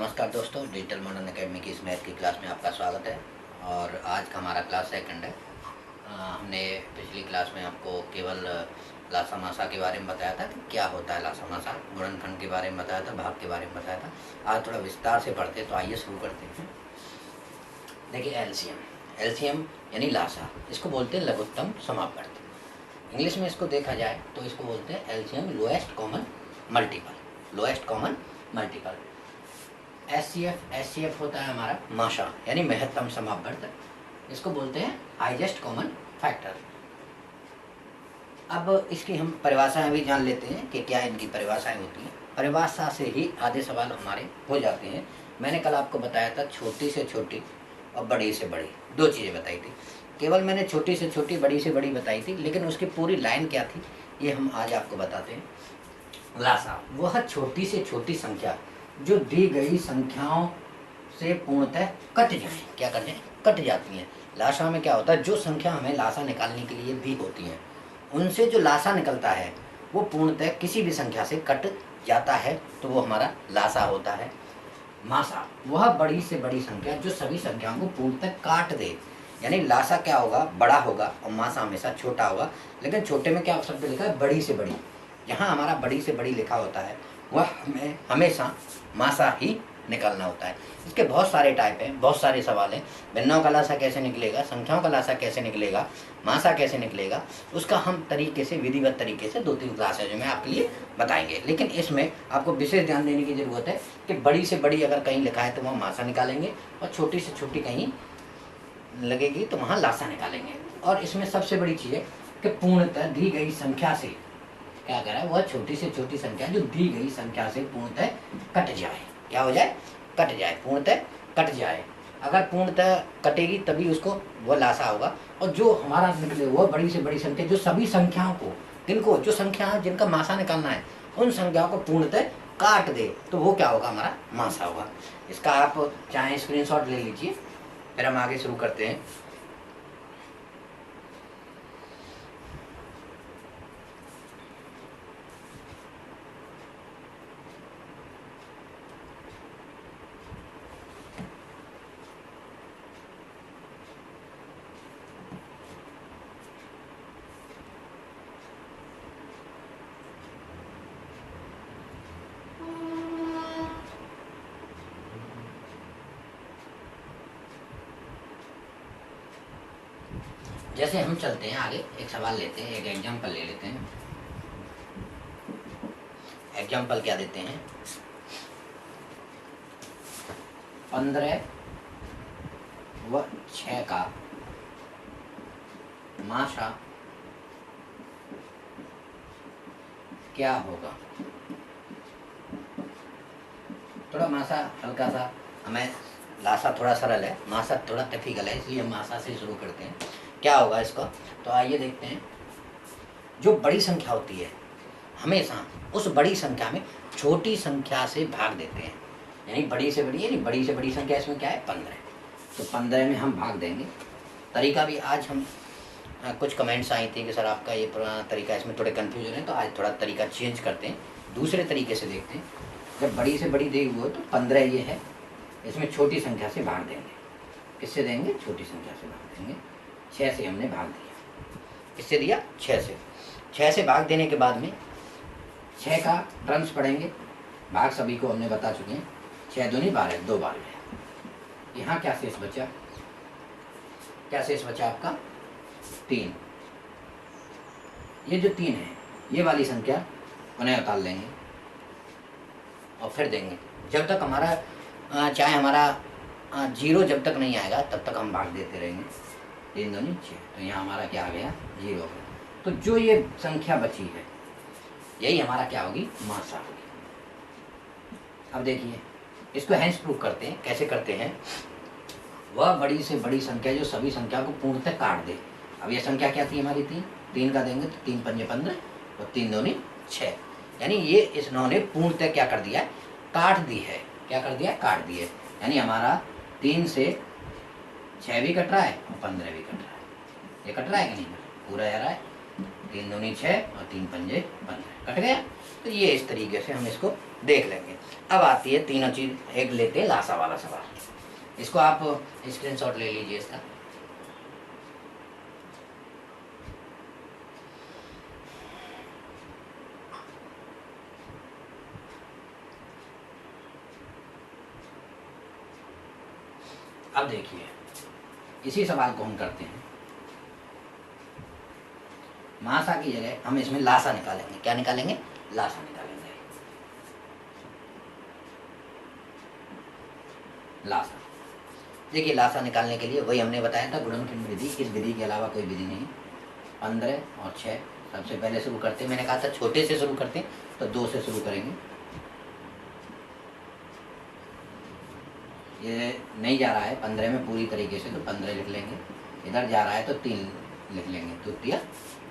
नमस्कार दोस्तों, digital modern academy की इस मैथ की क्लास में आपका स्वागत है। और आज का हमारा क्लास सेकंड है। हमने पिछली क्लास में आपको केवल लासा मासा के बारे में बताया था कि क्या होता है लासा मासा, गुणनखंड के बारे में बताया था, भाग के बारे में बताया था। आज थोड़ा विस्तार से पढ़ते हैं, तो आइए शुरू करते हैं। देखिए एलसीएम, एलसीएम यानी लासा, इसको बोलते हैं लघुत्तम समापवर्त। इंग्लिश में इसको देखा जाए तो इसको बोलते हैं LCM, lowest common multiple, lowest common multiple. S C F होता है हमारा माशा यानी महत्तम समापवर्त, इसको बोलते हैं हाईएस्ट कॉमन फैक्टर। अब इसकी हम परिभाषाएं भी जान लेते हैं कि क्या इनकी परिभाषाएं होती हैं। परिभाषा से ही आधे सवाल हमारे हो जाते हैं। मैंने कल आपको बताया था छोटी से छोटी और बड़ी से बड़ी, दो चीज़ें बताई थी। केवल मैंने छोटी से छोटी बड़ी से बड़ी बताई थी, लेकिन उसकी पूरी लाइन क्या थी ये हम आज आपको बताते हैं। लासा वह छोटी से छोटी संख्या जो दी गई संख्याओं से पूर्णतः कट जाए, क्या कर जाए, कट जाती हैं। लासा में क्या होता है, जो संख्या हमें लासा निकालने के लिए दी होती हैं उनसे जो लासा निकलता है वो पूर्णतः किसी भी संख्या से कट जाता है, तो वो हमारा लासा होता है। मासा वह बड़ी से बड़ी संख्या जो सभी संख्याओं को पूर्णतः काट दे, यानी लासा क्या होगा, बड़ा होगा, और मासा हमेशा छोटा होगा। लेकिन छोटे में क्या शब्द लिखा है, बड़ी से बड़ी। यहाँ हमारा बड़ी से बड़ी लिखा होता है, वह हमें हमेशा मासा ही निकालना होता है। इसके बहुत सारे टाइप हैं, बहुत सारे सवाल हैं। भिन्नों का लासा कैसे निकलेगा, संख्याओं का लासा कैसे निकलेगा, मासा कैसे निकलेगा, उसका हम तरीके से, विधिवत तरीके से 2-3 क्लास है जो मैं आपके लिए बताएंगे। लेकिन इसमें आपको विशेष ध्यान देने की ज़रूरत है कि बड़ी से बड़ी अगर कहीं लिखा है तो वहाँ मासा निकालेंगे, और छोटी से छोटी कहीं लगेगी तो वहाँ लासा निकालेंगे। और इसमें सबसे बड़ी चीज़ है कि पूर्णतः दी गई संख्या से क्या कह रहा है, वह छोटी से छोटी संख्या जो दी गई संख्या से पूर्णतः कट जाए, क्या हो जाए, कट जाए, पूर्णतः कट जाए। अगर पूर्णतः कटेगी तभी उसको वह लासा होगा। और जो हमारा निकले वह बड़ी से बड़ी संख्या जो सभी संख्याओं को, जिनको जो संख्या जिनका मासा निकालना है उन संख्याओं को पूर्णतः काट दे, तो वो क्या होगा, हमारा मासा होगा। इसका आप चाहे स्क्रीनशॉट ले लीजिए, फिर हम आगे शुरू करते हैं। जैसे हम चलते हैं आगे, एक सवाल लेते हैं, एक एग्जाम्पल ले लेते हैं। एग्जाम्पल क्या देते हैं, 15 व 6 का माशा क्या होगा। थोड़ा मासा हल्का सा, हमें लासा थोड़ा सरल है, मासा थोड़ा टिपिकल है, इसलिए हम मासा से शुरू करते हैं। क्या होगा इसका, तो आइए देखते हैं। जो बड़ी संख्या होती है हमेशा उस बड़ी संख्या में छोटी संख्या से भाग देते हैं, यानी बड़ी से बड़ी, यानी बड़ी से बड़ी संख्या इसमें क्या है, 15। तो 15 में हम भाग देंगे। तरीका भी आज हम कुछ कमेंट्स आई थी कि सर आपका ये पुराना तरीका, इसमें थोड़े कन्फ्यूजन है, तो आज थोड़ा तरीका चेंज करते हैं, दूसरे तरीके से देखते हैं। जब बड़ी से बड़ी देगी वो तो 15 ये है, इसमें छोटी संख्या से भाग देंगे। किससे देंगे, छोटी संख्या से भाग देंगे। 6 से हमने भाग दिया, किससे दिया, 6 से। 6 से भाग देने के बाद में 6 का टर्म्स पढ़ेंगे, भाग सभी को हमने बता चुके हैं। 6 दूनी 12, 2 बार गया। यहाँ क्या शेष बचा, क्या शेष बचा आपका, 3। ये जो 3 है ये वाली संख्या उन्हें उतार लेंगे और फिर देंगे। जब तक हमारा चाहे हमारा 0 जब तक नहीं आएगा तब तक हम भाग देते रहेंगे। 3 दूनी 6, तो यहाँ हमारा क्या आ गया, 0 हो गया। तो जो ये संख्या बची है यही हमारा क्या होगी, मासा होगी। अब देखिए इसको हैंस प्रूफ करते हैं। कैसे करते हैं, वह बड़ी से बड़ी संख्या जो सभी संख्या को पूर्णतः काट दे। अब ये संख्या क्या थी हमारी, 3 का देंगे तो 3 पंजे 15 और 3 दूनी 6, यानी ये इन्होंने पूर्णतः क्या कर दिया है, काट दी है। क्या कर दिया, काट दी है। यानी हमारा 3 से 6 भी कट रहा है और 15 भी कट रहा है। ये कट रहा है कि नहीं, पूरा जा रहा है। 3 दूनी 6 और 3 पंजे 15 कट गया। तो ये इस तरीके से हम इसको देख लेंगे। अब आती है तीनों चीज, एक लेते हैं लासा वाला सवाल। इसको आप स्क्रीनशॉट ले लीजिए इसका। अब देखिए इसी सवाल को हम करते हैं। मासा की जगह हम इसमें लासा निकालेंगे। क्या निकालेंगे? लासा निकालेंगे। लासा, देखिए लासा निकालने के लिए वही हमने बताया था गुणनखंड विधि। इस विधि के अलावा कोई विधि नहीं। 15 और 6 सबसे पहले शुरू करते हैं। मैंने कहा था छोटे से शुरू करते हैं, तो 2 से शुरू करेंगे। ये नहीं जा रहा है 15 में पूरी तरीके से, तो 15 लिख लेंगे। इधर जा रहा है तो 3 लिख लेंगे, तो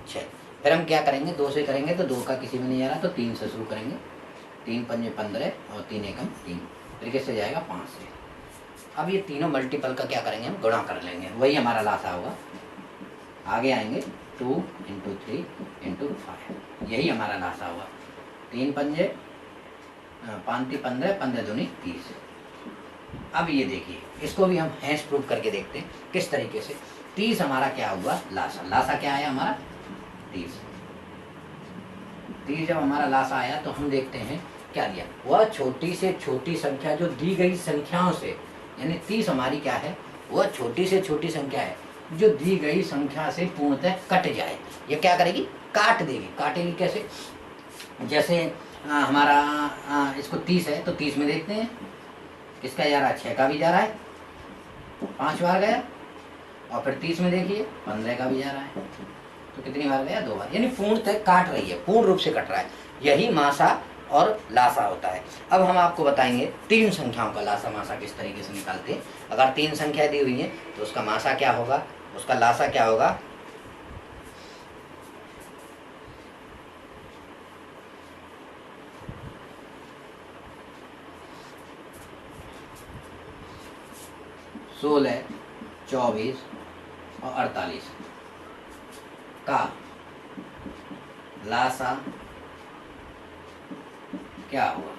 6। फिर हम क्या करेंगे? 2 से करेंगे तो 2 का किसी में नहीं जा रहा, तो 3 से शुरू करेंगे। 3 पंजे 15 और 3 एकम 3 तरीके से जाएगा 5 से। अब ये तीनों मल्टीपल का क्या करेंगे? हम गुणा कर लेंगे। वही हमारा लासा होगा। आगे आएंगे 2 × 3 × 5, यही हमारा लासा होगा। 3 पंजे 5 × 15, 15 दूनी 30। अब ये देखिए इसको भी हम हैश प्रूफ करके देखते हैं किस तरीके से। 30 हमारा क्या हुआ? लासा। लासा क्या आया हमारा? 30। 30 जब हमारा लासा आया तो हम देखते हैं क्या दिया। वह छोटी से छोटी संख्या जो दी गई संख्याओं से, यानी 30 हमारी क्या है? वह छोटी से छोटी संख्या है जो दी गई संख्या से पूर्णतः कट जाए। ये क्या करेगी? काट देगी। काटेगी कैसे? जैसे हमारा इसको 30 है तो 30 में देखते हैं किसका जा रहा है? 6 का भी जा रहा है, 5 बार गया। और फिर 30 में देखिए 15 का भी जा रहा है, तो कितनी बार गया? 2 बार। यानी पूर्णतः काट रही है, पूर्ण रूप से कट रहा है। यही मासा और लासा होता है। अब हम आपको बताएंगे 3 संख्याओं का लासा मासा किस तरीके से निकालते हैं। अगर 3 संख्या दी हुई है तो उसका मासा क्या होगा, उसका लासा क्या होगा। सोलह, 24 और 48 का लासा क्या होगा?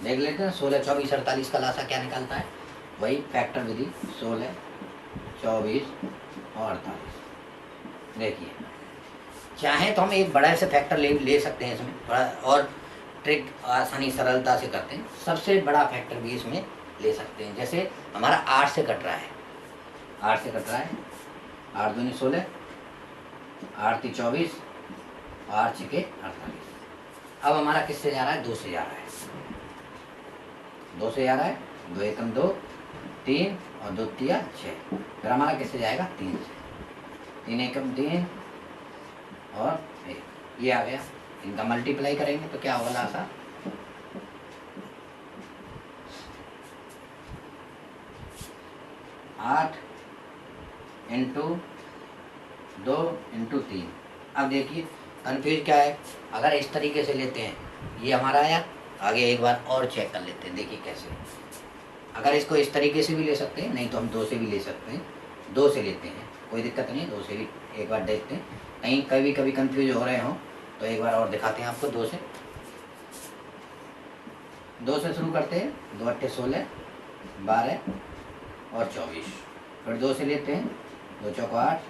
देख लेते हैं 16, 24, 48 का लासा क्या निकालता है। वही फैक्टर विधि, 16, 24 और 48। देखिए चाहे तो हम एक बड़ा से फैक्टर ले सकते हैं इसमें, थोड़ा और ट्रिक आसानी सरलता से करते हैं। सबसे बड़ा फैक्टर भी इसमें ले सकते हैं। जैसे हमारा 8 से कट रहा है, 8 से कट रहा है, 8 दूनी 16, 8 × 24, 8 × 48। अब हमारा किससे जा रहा है? 2 से जा रहा है। 2 से जा रहा है, 2 एकम 2, 3 और 2 तिया 6। फिर हमारा किससे जाएगा? 3 से। 3 एकम 3 और 1, ये आ गया। इनका मल्टीप्लाई करेंगे तो क्या होगा लासा? 8 × 2 × 3। अब देखिए कन्फ्यूज क्या है। अगर इस तरीके से लेते हैं, ये हमारा आया। आगे एक बार और चेक कर लेते हैं, देखिए कैसे। अगर इसको इस तरीके से भी ले सकते हैं, नहीं तो हम 2 से भी ले सकते हैं। 2 से लेते हैं, कोई दिक्कत नहीं है। 2 से भी एक बार देखते हैं, कहीं कभी कंफ्यूज हो रहे हो तो एक बार और दिखाते हैं आपको। 2 से शुरू करते हैं। 2 × 8 = 16, 12 और 24। फिर 2 से लेते हैं, 2 × 4 = 8,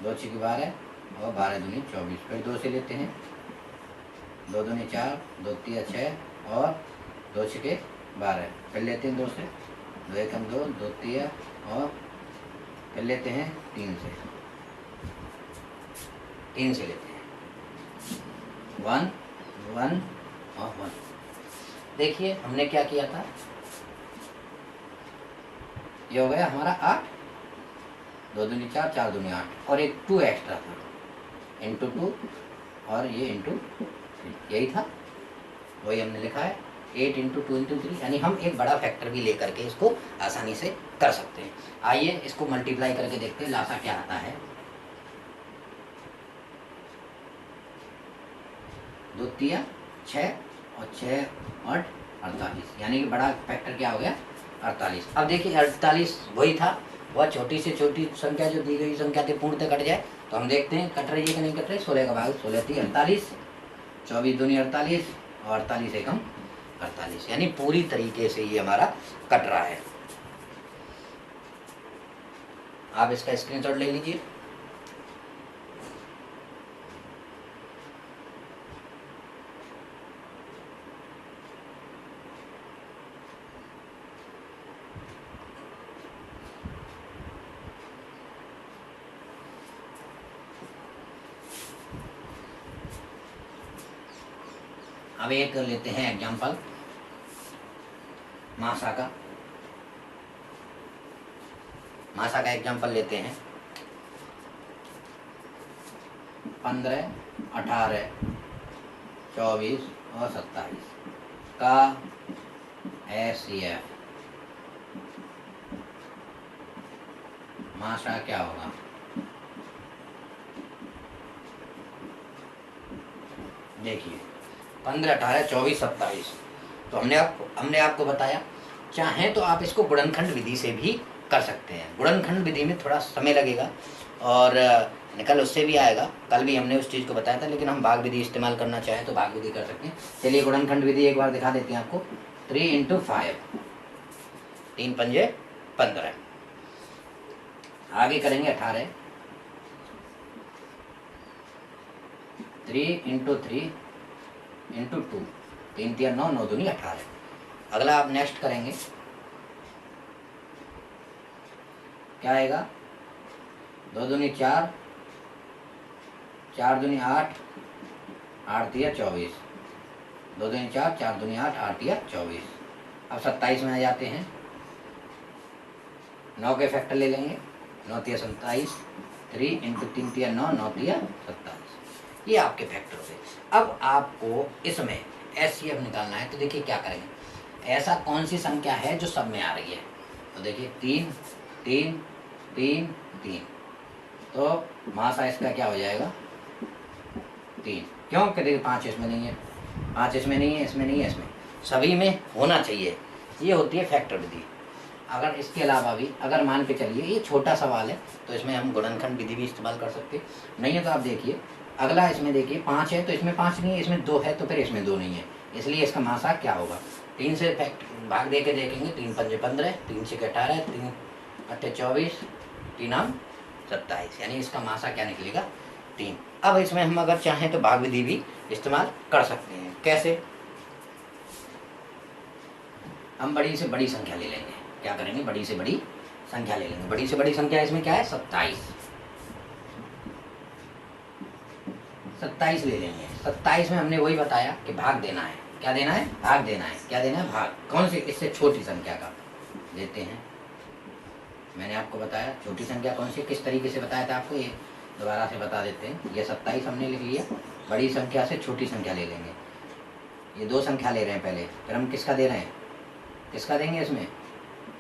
2 × 6 = 12 और 12 दूनी 24। फिर 2 से लेते हैं, 2 दूनी 4, 2 तिया 6 और 2 × 6 = 12। फिर लेते हैं 2 से, 2 एकम 2, 2 तिया और फिर लेते हैं 3 से। 3 से लेते हैं 1, 1 और 1। देखिए हमने क्या किया था, ये हो गया हमारा 8, 2 दूनी 4, 4 दूनी 8 और एक 2 एक्स्ट्रा था, × 2 और ये × 3, यही था। वही हमने लिखा है 8 × 2 × 3। यानी हम एक बड़ा फैक्टर भी लेकर के इसको आसानी से कर सकते हैं। आइए इसको मल्टीप्लाई करके देखते हैं लासा क्या आता है। 2 तिया 6 और 6 और 48, यानी कि बड़ा फैक्टर क्या हो गया? 48। अब देखिए 48 वही था वह छोटी से छोटी संख्या जो दी गई संख्या थी पूर्णतः कट जाए, तो हम देखते हैं कट रही है कि नहीं कट रही। 16 का भाग 16 थी 48, 24 दूनी 48 और 48 एकम 48, यानी पूरी तरीके से ये हमारा कट रहा है। आप इसका स्क्रीनशॉट ले लीजिए। अब एक लेते हैं एग्जाम्पल मासा का। मासा का एग्जाम्पल लेते हैं 15, 18, 24 और 27 का HCF मासा क्या होगा। देखिए 15, 18, 24, 27, तो हमने आपको बताया, चाहें तो आप इसको गुणनखंड विधि से भी कर सकते हैं। गुणनखंड विधि में थोड़ा समय लगेगा और निकल उससे भी आएगा, कल भी हमने उस चीज़ को बताया था, लेकिन हम भाग विधि इस्तेमाल करना चाहें तो भाग विधि कर सकते हैं। चलिए गुणनखंड विधि एक बार दिखा देते हैं आपको। 3 × 5, 3 पंजे 15। आगे करेंगे 18, 3 × 3 × 2, 3 3 9, 9 दूनी 18। अगला आप नेक्स्ट करेंगे, क्या आएगा, 2 दूनी 4, 4 दूनी 8, 8 3 24, 2 दूनी 4, 4 दूनी 8, 8 3 24। अब 27 में आ जाते हैं, 9 के फैक्टर ले लेंगे, 9 3 27, 3 × 3 3 9, 9 3 27, ये आपके फैक्टर हो गए। अब आपको इसमें HCF निकालना है, तो देखिए क्या करेंगे, ऐसा कौन सी संख्या है जो सब में आ रही है, तो देखिए 3 3 3 3, तो मासा इसका क्या हो जाएगा 3। क्यों, कि देखिए 5 इसमें नहीं है, 5 इसमें नहीं है, इसमें नहीं है, इसमें सभी में होना चाहिए। ये होती है फैक्टर विधि। अगर इसके अलावा भी अगर मान के चलिए ये छोटा सवाल है, तो इसमें हम गुणनखंड विधि भी इस्तेमाल कर सकते हैं। नहीं है तो आप देखिए अगला, इसमें देखिए 5 है तो इसमें 5 नहीं है, इसमें 2 है तो फिर इसमें 2 नहीं है, इसलिए इसका मासा क्या होगा। 3 से भाग दे के देखेंगे, 3 पंजे 15, 3 6 18, 3 8 24, 3 9 27, यानी इसका मासा क्या निकलेगा 3। अब इसमें हम अगर चाहें तो भाग विधि भी इस्तेमाल कर सकते हैं। कैसे, हम बड़ी से बड़ी संख्या ले लेंगे। क्या करेंगे, बड़ी से बड़ी संख्या ले लेंगे। बड़ी से बड़ी संख्या इसमें क्या है 27, 27 ले लेंगे। 27 में हमने वही बताया कि भाग देना है। क्या देना है, भाग देना है। क्या देना है, भाग। कौन सी, इससे छोटी संख्या का देते हैं। मैंने आपको बताया छोटी संख्या कौन सी, किस तरीके से बताया था आपको, ये दोबारा से बता देते हैं। ये 27 हमने लिख लिया, बड़ी संख्या से छोटी संख्या ले लेंगे। ये 2 संख्या ले रहे हैं पहले, फिर हम किसका दे रहे हैं, किसका देंगे इसमें,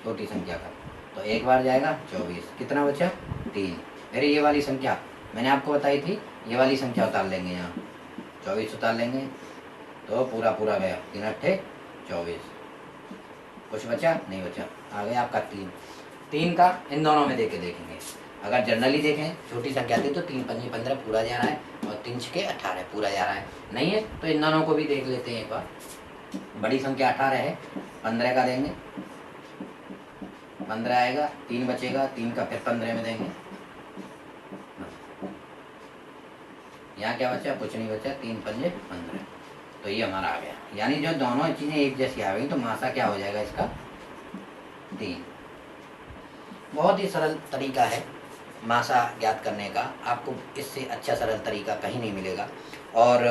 छोटी संख्या का। तो एक बार जाएगा 24, कितना बचा 3। फिर ये वाली संख्या मैंने आपको बताई थी, ये वाली संख्या उतार लेंगे, यहाँ 24 उतार लेंगे, तो पूरा पूरा गया, 3 8 24। कुछ बचा नहीं बचा, आ गया आपका 3। 3 का इन दोनों में देके देखेंगे। अगर जनरली देखें छोटी संख्या थी तो 3 पंजे 15 पूरा जा रहा है, और 3 6 18 पूरा जा रहा है। नहीं है तो इन दोनों को भी देख लेते हैं एक बार। बड़ी संख्या 18 है, 15 का देंगे, 15 आएगा, 3 बचेगा, 3 का फिर 15 में देंगे। यहाँ क्या बचा, कुछ नहीं बचा, 3 पंजे 15, तो ये हमारा आ गया। यानी जो दोनों चीज़ें एक जैसी आ गई तो मासा क्या हो जाएगा इसका 3। बहुत ही सरल तरीका है मासा ज्ञात करने का, आपको इससे अच्छा सरल तरीका कहीं नहीं मिलेगा। और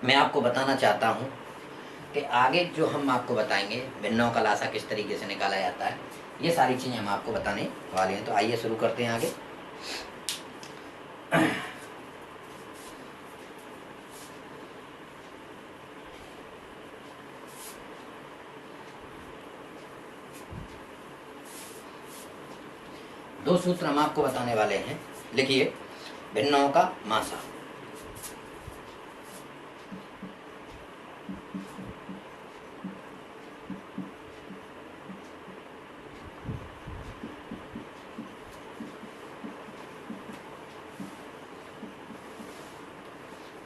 मैं आपको बताना चाहता हूँ कि आगे जो हम आपको बताएंगे भिन्नों का लासा किस तरीके से निकाला जाता है, ये सारी चीज़ें हम आपको बताने वाले हैं। तो आइए शुरू करते हैं आगे। दो सूत्र हम आपको बताने वाले हैं, लिखिए। भिन्नों का मासा,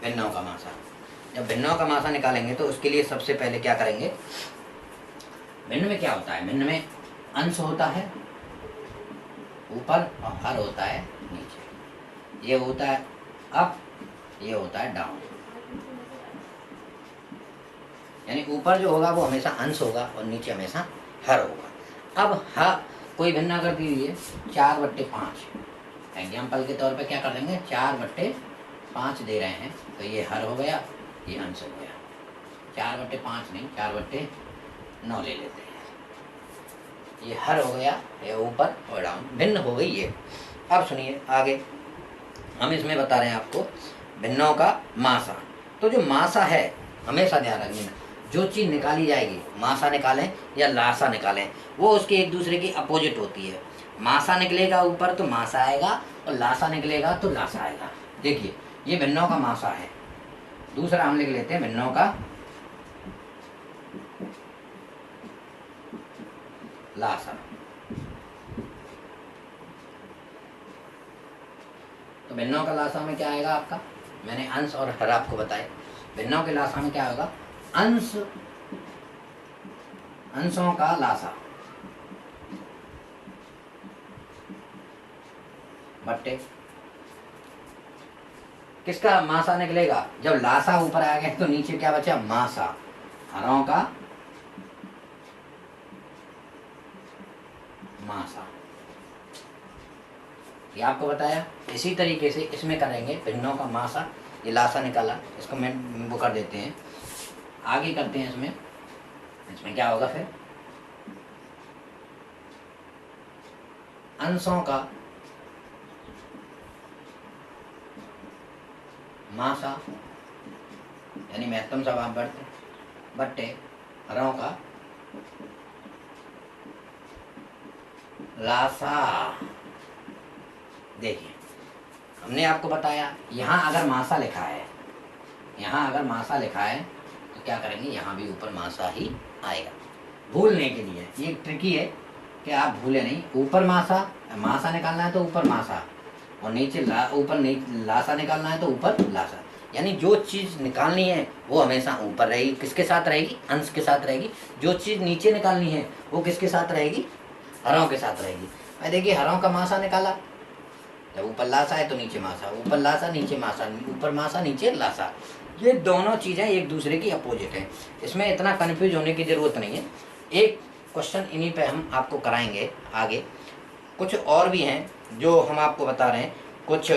भिन्नों का मासा। जब भिन्नों का मासा निकालेंगे तो उसके लिए सबसे पहले क्या करेंगे, भिन्न में क्या होता है, भिन्न में अंश होता है ऊपर और हर होता है नीचे। ये होता है अप, ये होता है डाउन। यानी ऊपर जो होगा वो हमेशा अंश होगा और नीचे हमेशा हर होगा। अब हर कोई भिन्ना कर दीजिए 4/5। एग्जाम्पल के तौर पे क्या कर देंगे, 4/5 दे रहे हैं तो ये हर हो गया, ये अंश हो गया। 4/5 नहीं, 4/9 ले लेते हैं। ये हर हो गया, ये ऊपर और डाउन, भिन्न हो गई ये। अब सुनिए आगे, हम इसमें बता रहे हैं आपको भिन्नों का मासा। तो जो मासा है हमेशा ध्यान रखना, जो चीज़ निकाली जाएगी, मासा निकालें या लासा निकालें, वो उसके एक दूसरे की अपोजिट होती है। मासा निकलेगा ऊपर तो मासा आएगा, और लासा निकलेगा तो लासा आएगा। देखिए ये भिन्नों का मासा है। दूसरा हम लिख लेते हैं भिन्नों का लासा। तो भिन्नों का लासा में क्या आएगा आपका, मैंने अंश और हर आपको बताए। भिन्नों के लासा में क्या होगा, अंश, अंशों का लासा बट्टे किसका मासा निकलेगा, जब लासा ऊपर आ गया तो नीचे क्या बचा, मासा, हरों का मासा। ये आपको बताया। इसी तरीके से इसमें करेंगे भिन्नों का मासा, ये लासा निकाला, इसको मैं वो कर देते हैं, आगे करते हैं। इसमें इसमें क्या होगा फिर, अंशों का मासा, यानी महत्तम सब आप बढ़ते बट्टे हरों का लासा। देखिए हमने आपको बताया, यहाँ अगर मासा लिखा है, यहाँ अगर मासा लिखा है तो क्या करेंगे, यहाँ भी ऊपर मासा ही आएगा। भूलने के लिए ये ट्रिकी है कि आप भूले नहीं, ऊपर मासा, मासा निकालना है तो ऊपर मासा, और नीचे ऊपर लासा निकालना है तो ऊपर लासा। यानी जो चीज़ निकालनी है वो हमेशा ऊपर रहेगी, किसके साथ रहेगी, अंश के साथ रहेगी। जो चीज़ नीचे निकालनी है वो किसके साथ रहेगी, हरों के साथ रहेगी। मैं देखिए हरों का मासा निकाला, जब ऊपर लासा है तो नीचे मासा, ऊपर लासा नीचे मासा, ऊपर मासा नीचे लासा। ये दोनों चीज़ें एक दूसरे की अपोजिट हैं, इसमें इतना कन्फ्यूज होने की ज़रूरत नहीं है। एक क्वेश्चन इन्हीं पे हम आपको कराएंगे आगे। कुछ और भी हैं जो हम आपको बता रहे हैं। कुछ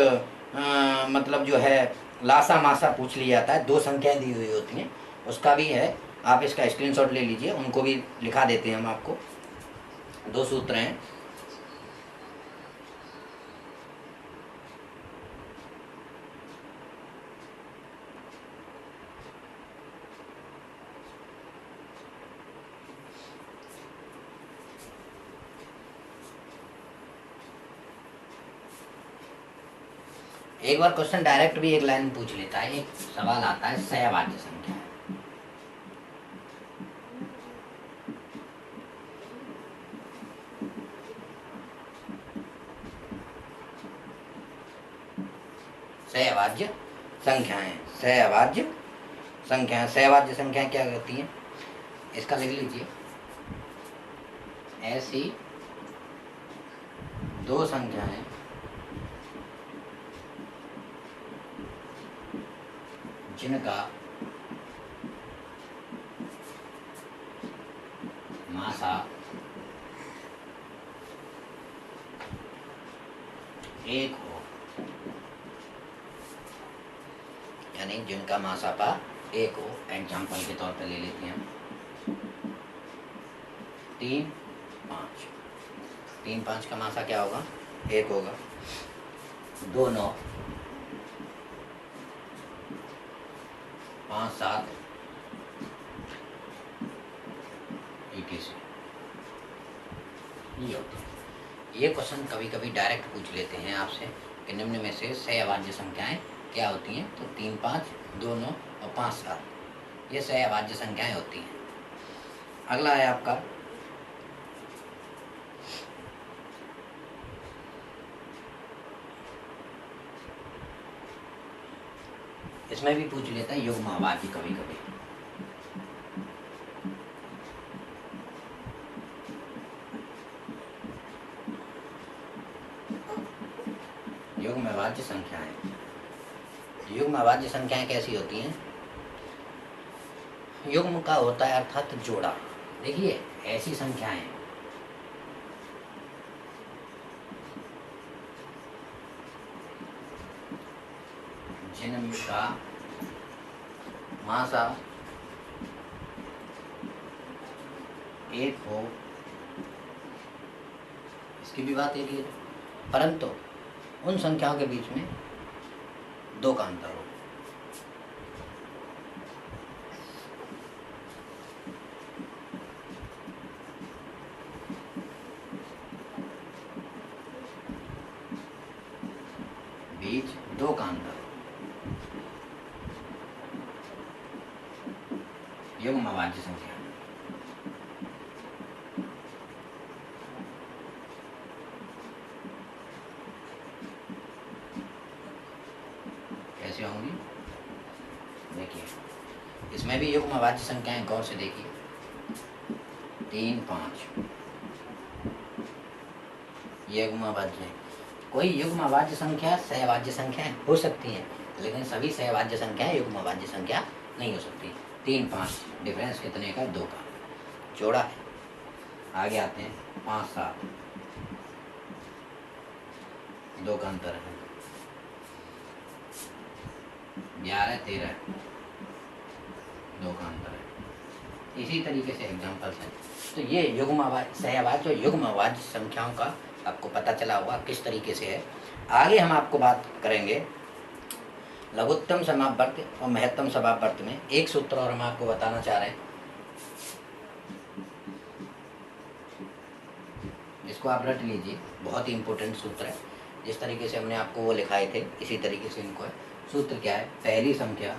मतलब जो है लासा मासा पूछ लिया जाता है, 2 संख्याएं दी हुई होती हैं, उसका भी है। आप इसका स्क्रीनशॉट ले लीजिए, उनको भी लिखा देते हैं हम आपको। 2 सूत्र हैं। एक बार क्वेश्चन डायरेक्ट भी एक लाइन पूछ लेता है, एक सवाल आता है, सहवाच्य संख्या है। सहवाच्य संख्याएं, सहवाच्य संख्याएं, सहवाच्य संख्याएं क्या करती हैं, इसका लिख लीजिए। ऐसी 2 संख्याएं जिनका मासा 1 हो, यानी जिनका मासापा 1 हो। एग्जाम्पल के तौर पर ले लेते हैं हम 3, 5। 3, 5 का मासा क्या होगा, 1 होगा। 2, 9, 5, 7, 21। ये होते हैं। ये क्वेश्चन कभी कभी डायरेक्ट पूछ लेते हैं आपसे कि निम्न में से सहअभाज्य संख्याएं क्या होती हैं, तो 3, 5, 2, 9 और 5, 7 ये सहअभाज्य संख्याएं होती हैं। अगला है आपका इसमें भी पूछ लेते हैं युग्म अवाच्य कभी कभी। युग्म अवाच्य संख्याएं, युग्म अवाच्य संख्याएं कैसी होती हैं? युग्म का होता है अर्थात जोड़ा। देखिए ऐसी संख्याएं जिनका मासा एक हो, इसकी भी बात एक ही है, परंतु उन संख्याओं के बीच में दो का अंतर हो। बीच दो का अंतर, युग्म अवाच्य संख्या। कैसे होंगी? देखिए इसमें भी युग्म अवाच्य संख्याएं गौर से देखिए, 3, 5 युग्म अवाच्य। कोई युग्म अवाच्य संख्या सहवाच्य संख्याएं हो सकती हैं, लेकिन सभी सहवाच्य संख्याएं युग्म अवाच्य संख्या नहीं हो सकती। 3, 5 डिफरेंस कितने का? 2 का, जोड़ा है। आगे आते हैं 5, 7 2 का अंतर है। 11, 13 2 का अंतर है। इसी तरीके से एग्जाम्पल्स हैं। तो ये युग्म अवाच्य, सहवाच्य और युग्म अवाच्य संख्याओं का आपको पता चला होगा किस तरीके से है। आगे हम आपको बात करेंगे लघुत्तम समापवर्त और महत्तम समापवर्त में एक सूत्र और हम आपको बताना चाह रहे हैं, इसको आप रट लीजिए, बहुत ही इंपॉर्टेंट सूत्र है। जिस तरीके से हमने आपको वो लिखाए थे इसी तरीके से इनको है। सूत्र क्या है? पहली संख्या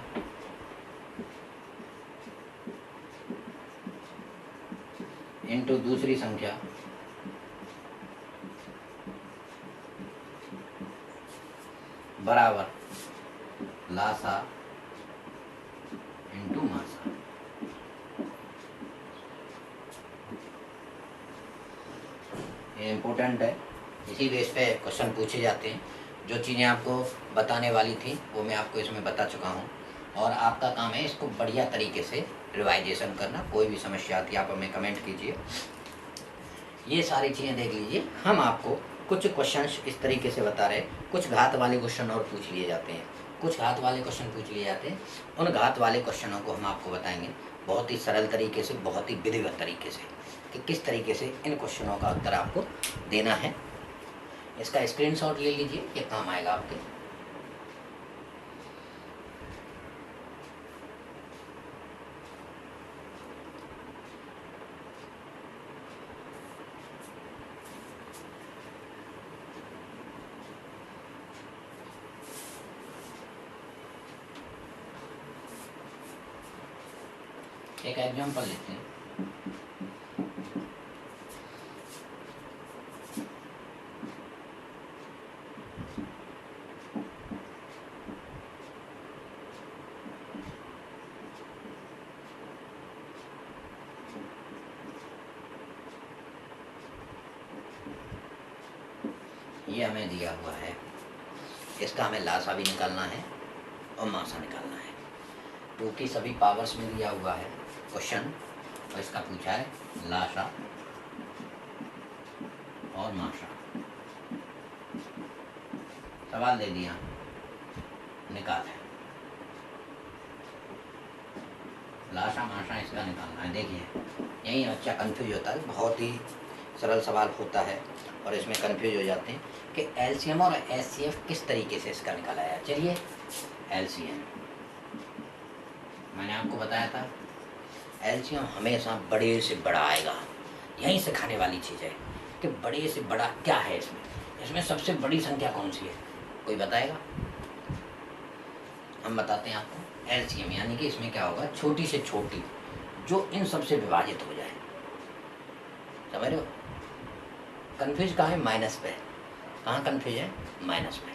इंटू दूसरी संख्या बराबर लासा इंटू मासा। ये इम्पोर्टेंट है, इसी बेस पे क्वेश्चन पूछे जाते हैं। जो चीज़ें आपको बताने वाली थी वो मैं आपको इसमें बता चुका हूँ, और आपका काम है इसको बढ़िया तरीके से रिवाइजेशन करना। कोई भी समस्या आती है आप हमें कमेंट कीजिए। ये सारी चीज़ें देख लीजिए। हम आपको कुछ क्वेश्चंस इस तरीके से बता रहे हैं, कुछ घात वाले क्वेश्चन और पूछ लिए जाते हैं, कुछ घात वाले क्वेश्चन पूछ लिए जाते हैं। उन घात वाले क्वेश्चनों को हम आपको बताएंगे बहुत ही सरल तरीके से, बहुत ही विधिवत तरीके से, कि किस तरीके से इन क्वेश्चनों का उत्तर आपको देना है। इसका स्क्रीनशॉट ले लीजिए, ये काम आएगा आपके। एक एग्जाम्पल लेते हैं। ये हमें दिया हुआ है, इसका हमें लासा भी निकालना है और मासा निकालना है। 2 की सभी पावर्स में दिया हुआ है क्वेश्चन, और इसका पूछा है लासा और मासा। सवाल दे दिया, निकाल है लासा मासा, इसका निकालना है। देखिए यही बच्चा कंफ्यूज होता है, बहुत ही सरल सवाल होता है और इसमें कंफ्यूज हो जाते हैं कि एलसीएम और एचसीएफ किस तरीके से इसका निकाला है। चलिए एलसीएम मैंने आपको बताया था, एलसीएम हमेशा बड़े से बड़ा आएगा। यहीं से खाने वाली चीज़ है कि बड़े से बड़ा क्या है इसमें, इसमें सबसे बड़ी संख्या कौन सी है, कोई बताएगा? हम बताते हैं आपको। एलसीएम यानी कि इसमें क्या होगा, छोटी से छोटी जो इन सबसे विभाजित हो जाए। समझ रहे हो? कन्फ्यूज कहाँ है? माइनस पे। कहाँ कन्फ्यूज है? माइनस पे।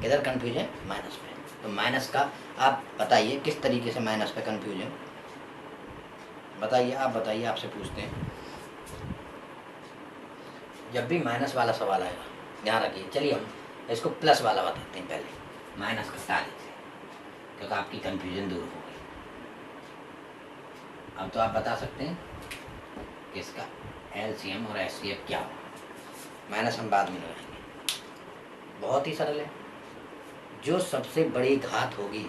किधर कन्फ्यूज है? माइनस पे। तो माइनस का आप बताइए किस तरीके से माइनस पे कन्फ्यूजन, बताइए, आप बताइए, आपसे पूछते हैं। जब भी माइनस वाला सवाल आएगा ध्यान रखिए। चलिए हम इसको प्लस वाला बताते हैं, पहले माइनस घटा देते हैं क्योंकि आपकी कन्फ्यूजन दूर हो गई। अब तो आप बता सकते हैं कि इसका एलसीएम और एचसीएफ क्या होगा। माइनस हम बाद में लगाएंगे, बहुत ही सरल है। जो सबसे बड़ी घात होगी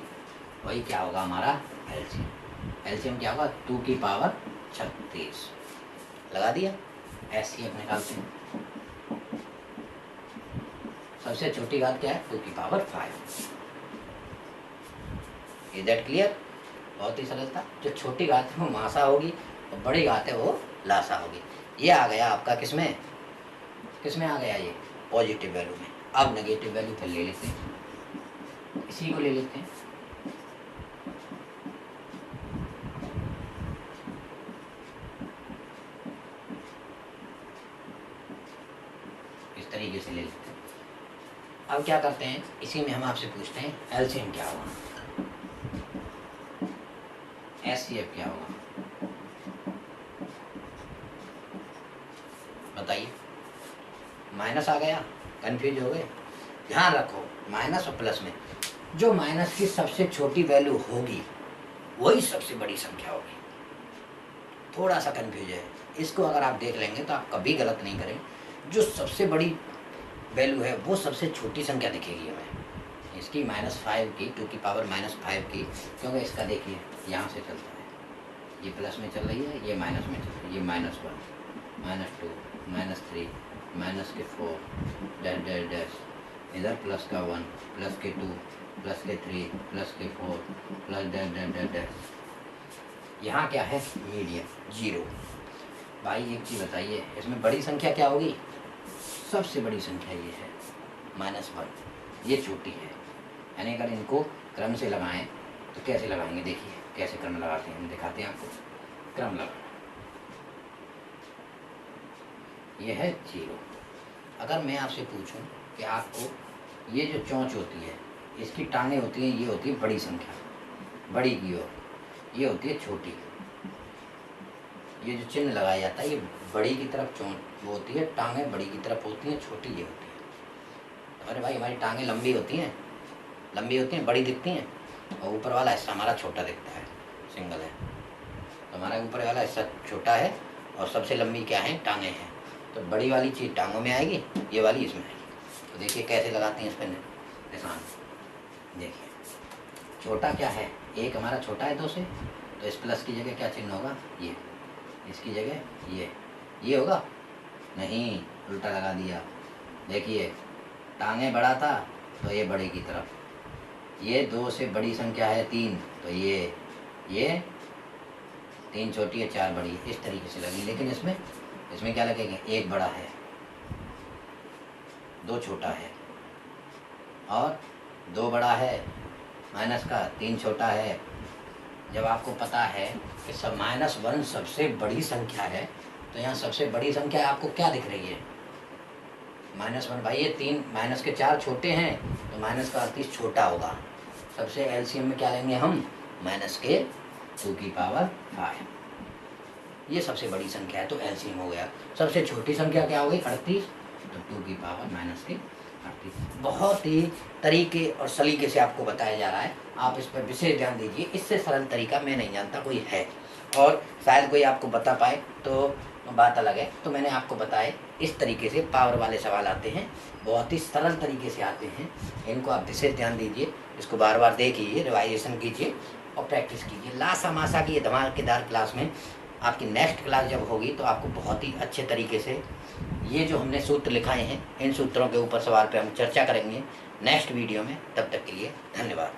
वही क्या होगा हमारा एलसीएम। एलसीएम क्या होगा 2 की पावर 36 लगा दिया। एचसीएफ निकालते हैं, सबसे छोटी घात क्या है 2 की पावर 5। Is that clear? बहुत ही सरल था। जो छोटी घात है वो मासा होगी और बड़ी घात है वो लासा होगी। ये आ गया आपका किसमें आ गया, ये पॉजिटिव वैल्यू में। अब नेगेटिव वैल्यू फिर ले लेते हैं, इसी को ले लेते हैं। इस तरीके से ले लेते हैं। अब क्या करते हैं, इसी में हम आपसे पूछते हैं एलसीएम क्या होगा, एचसीएफ क्या होगा, बताइए। माइनस आ गया, कंफ्यूज हो गए। ध्यान रखो माइनस और प्लस में जो माइनस की सबसे छोटी वैल्यू होगी वही सबसे बड़ी संख्या होगी। थोड़ा सा कंफ्यूज है, इसको अगर आप देख लेंगे तो आप कभी गलत नहीं करें। जो सबसे बड़ी वैल्यू है वो सबसे छोटी संख्या दिखेगी हमें। इसकी -5 की 2 की पावर -5 की, क्योंकि इसका देखिए यहाँ से चलता है, ये प्लस में चल रही है, ये माइनस में चल रही है, ये -1 -2 -3 -4 डैश डैश डैश, इधर प्लस का 1 प्लस के 2 प्लस के 3 प्लस के 4 plus dash dash dash dash. यहाँ क्या है मीडियम 0। भाई एक चीज़ बताइए, इसमें बड़ी संख्या क्या होगी? सबसे बड़ी संख्या ये है -1, ये छोटी है। यानी अगर इनको क्रम से लगाएं तो कैसे लगाएंगे, देखिए कैसे क्रम लगाते हैं, हम दिखाते हैं आपको। क्रम लगा, ये है 0। अगर मैं आपसे पूछूं कि आपको ये जो चोंच होती है इसकी टांगें होती हैं, ये होती है बड़ी संख्या, बड़ी की ओर, ये होती है छोटी। ये जो चिन्ह लगाया जाता है ये बड़ी की तरफ चोंच वो होती है, टांगें बड़ी की तरफ होती हैं, छोटी ये होती है। अरे भाई हमारी टांगें लंबी होती हैं, बड़ी दिखती हैं, और ऊपर वाला हिस्सा हमारा छोटा दिखता है, सिंगल है। तो हमारा ऊपर वाला हिस्सा छोटा है और सबसे लंबी क्या है, टांगें हैं। तो बड़ी वाली चीज़ टांगों में आएगी, ये वाली इसमें आएगी। तो देखिए कैसे लगाते हैं इस पर निशान, देखिए छोटा क्या है, 1 हमारा छोटा है 2 से, तो इस प्लस की जगह क्या चिन्ह होगा, ये, इसकी जगह ये होगा, नहीं उल्टा लगा दिया। देखिए टांगे बड़ा था तो ये बड़े की तरफ, ये 2 से बड़ी संख्या है 3, तो ये 3 छोटी है 4 बड़ी, इस तरीके से लगी। लेकिन इसमें क्या लगेगा, 1 बड़ा है 2 छोटा है और 2 बड़ा है माइनस का, 3 छोटा है। जब आपको पता है कि सब -1 सबसे बड़ी संख्या है, तो यहाँ सबसे बड़ी संख्या आपको क्या दिख रही है, -1। भाई ये 3 माइनस के 4 छोटे हैं, तो माइनस का 38 छोटा होगा। सबसे एलसीएम में क्या लेंगे हम, माइनस के 2 की पावर 5, ये सबसे बड़ी संख्या है तो एलसीएम हो गया। सबसे छोटी संख्या क्या होगी 38, तो 2 की पावर -38। बहुत ही तरीके और सलीके से आपको बताया जा रहा है, आप इस पर विशेष ध्यान दीजिए। इससे सरल तरीका मैं नहीं जानता कोई है, और शायद कोई आपको बता पाए तो बात अलग है। तो मैंने आपको बताए इस तरीके से पावर वाले सवाल आते हैं, बहुत ही सरल तरीके से आते हैं। इनको आप विशेष ध्यान दीजिए, इसको बार बार देखिए, रिवाइजेशन कीजिए और प्रैक्टिस कीजिए। लासा मासा की ये धमाकेदार क्लास में आपकी नेक्स्ट क्लास जब होगी तो आपको बहुत ही अच्छे तरीके से ये जो हमने सूत्र लिखाए हैं, इन सूत्रों के ऊपर सवाल पे हम चर्चा करेंगे नेक्स्ट वीडियो में। तब तक के लिए धन्यवाद।